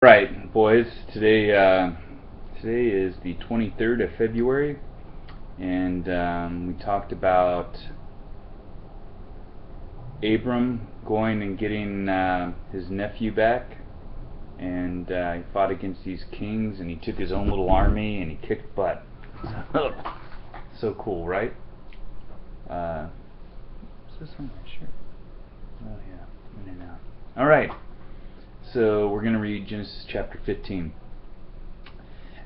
Right, boys. Today is the 23rd of February, and we talked about Abram going and getting his nephew back, and he fought against these kings, and he took his own little army, and he kicked butt. So cool, right? Is this on my shirt? Oh yeah, in and out. All right. So we're going to read Genesis chapter 15.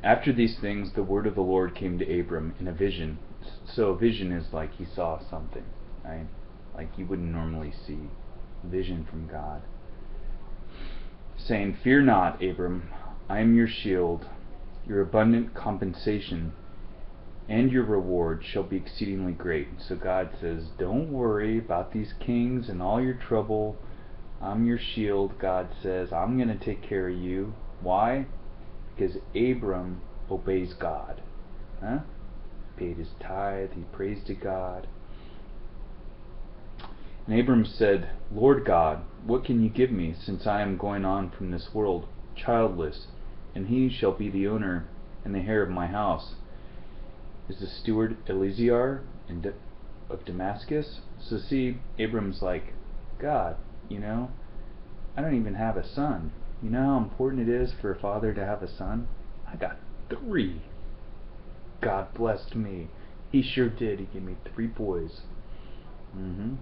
After these things, the word of the Lord came to Abram in a vision. So a vision is like he saw something, right? Like you wouldn't normally see. Vision from God. Saying, "Fear not, Abram, I am your shield, your abundant compensation, and your reward shall be exceedingly great." So God says, don't worry about these kings and all your trouble. I'm your shield. God says, I'm going to take care of you. Why? Because Abram obeys God. Huh? Paid his tithe, he prays to God. And Abram said, "Lord God, what can you give me, since I am going on from this world childless, and he shall be the owner and the heir of my house? Is the steward Eleazar of Damascus?" So see, Abram's like, God, I don't even have a son. You know how important it is for a father to have a son? I got 3. God blessed me. He sure did. He gave me 3 boys. And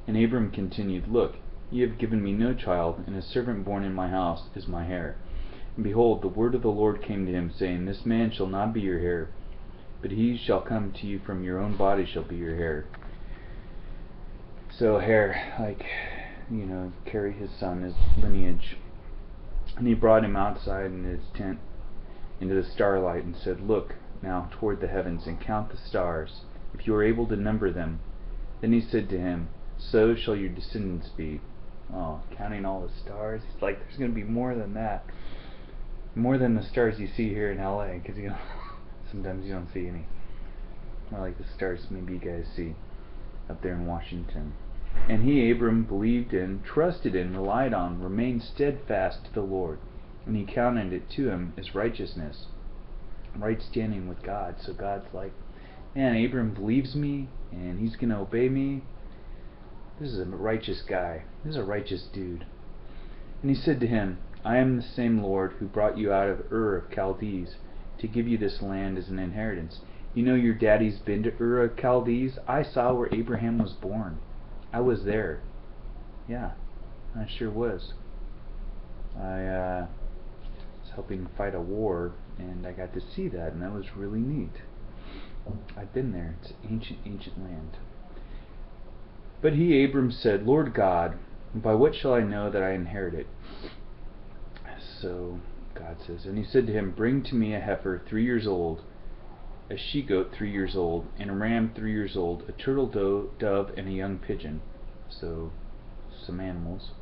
Abram continued, "Look, you have given me no child, and a servant born in my house is my heir. And behold, the word of the Lord came to him, saying, This man shall not be your heir, but he shall come to you from your own body shall be your heir." So heir, carry his son, his lineage. And he brought him outside in his tent into the starlight, and said, "Look now toward the heavens, and count the stars, if you are able to number them." Then he said to him, "So shall your descendants be." Oh, counting all the stars. He's like, there's going to be more than that. More than the stars you see here in LA, because sometimes you don't see any. Not like the stars maybe you guys see up there in Washington. And he, Abram, believed in, trusted in, relied on, remained steadfast to the Lord, and he counted it to him as righteousness, right standing with God. So God's like, man, Abram believes me, and he's going to obey me. This is a righteous guy. This is a righteous dude. And he said to him, "I am the same Lord who brought you out of Ur of Chaldees to give you this land as an inheritance." You know your daddy's been to Ur of Chaldees? I saw where Abraham was born. I was there. Yeah, I sure was. I was helping fight a war, and I got to see that, and that was really neat. I've been there. It's ancient land. But he, Abram, said, "Lord God, by what shall I know that I inherit it?" So God says, and he said to him, "Bring to me a heifer 3 years old, a she-goat 3 years old, and a ram 3 years old, a turtle dove, and a young pigeon." So, some animals.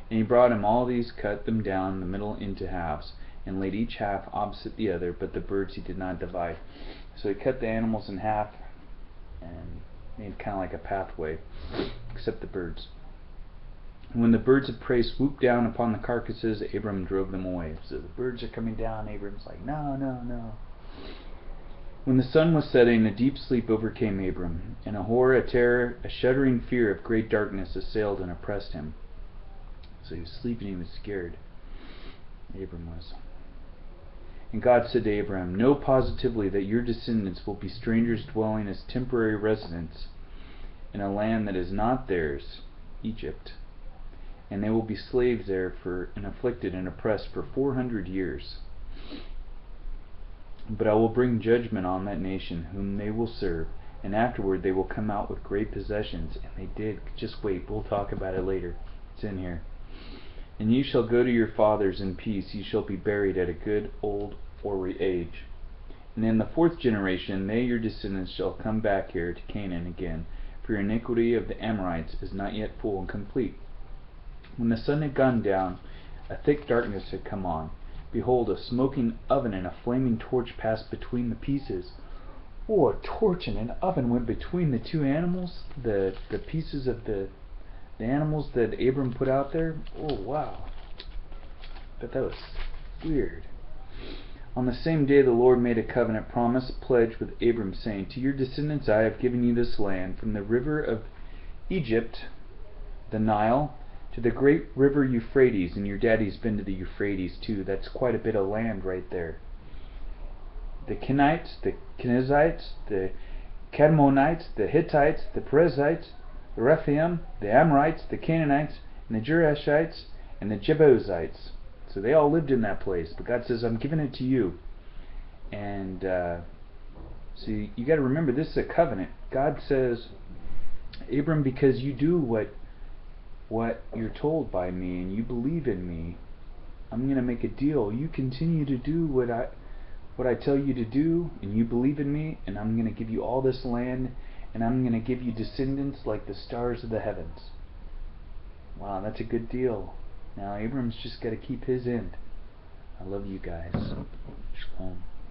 And he brought him all these, cut them down the middle into halves, and laid each half opposite the other, but the birds he did not divide. So he cut the animals in half, and made kind of like a pathway, except the birds. And when the birds of prey swooped down upon the carcasses, Abram drove them away. So the birds are coming down, Abram's like, no, no, no. When the sun was setting, a deep sleep overcame Abram, and a horror, a terror, a shuddering fear of great darkness assailed and oppressed him. So he was sleeping, he was scared. Abram was. And God said to Abram, "Know positively that your descendants will be strangers dwelling as temporary residents in a land that is not theirs, Egypt. And they will be slaves there and afflicted and oppressed for 400 years. But I will bring judgment on that nation whom they will serve, and afterward they will come out with great possessions." And they did. Just wait, we'll talk about it later. It's in here. "And you shall go to your fathers in peace. You shall be buried at a good old age. And in the 4th generation they, your descendants, shall come back here to Canaan again, for your iniquity of the Amorites is not yet full and complete." When the sun had gone down, a thick darkness had come on. Behold, a smoking oven and a flaming torch passed between the pieces. Oh, a torch and an oven went between the 2 animals, the pieces of the animals that Abram put out there. Oh, wow. But that was weird. On the same day the Lord made a covenant promise, a pledge with Abram, saying, to your descendants I have given you this land, from the river of Egypt, the Nile, to the great river Euphrates. And your daddy's been to the Euphrates too. That's quite a bit of land right there. The Kenites, the Kenizzites, the Kadmonites, the Hittites, the Perizzites, the Rephaim, the Amorites, the Canaanites, and the Jerishites, and the Jebusites. So they all lived in that place. But God says, I'm giving it to you. And so you got to remember, this is a covenant. God says, Abram, because you do what you're told by me and you believe in me, I'm going to make a deal. You continue to do what I tell you to do, and you believe in me, and I'm going to give you all this land, and I'm going to give you descendants like the stars of the heavens. Wow, that's a good deal. Now Abram's just got to keep his end. I love you guys. Shalom.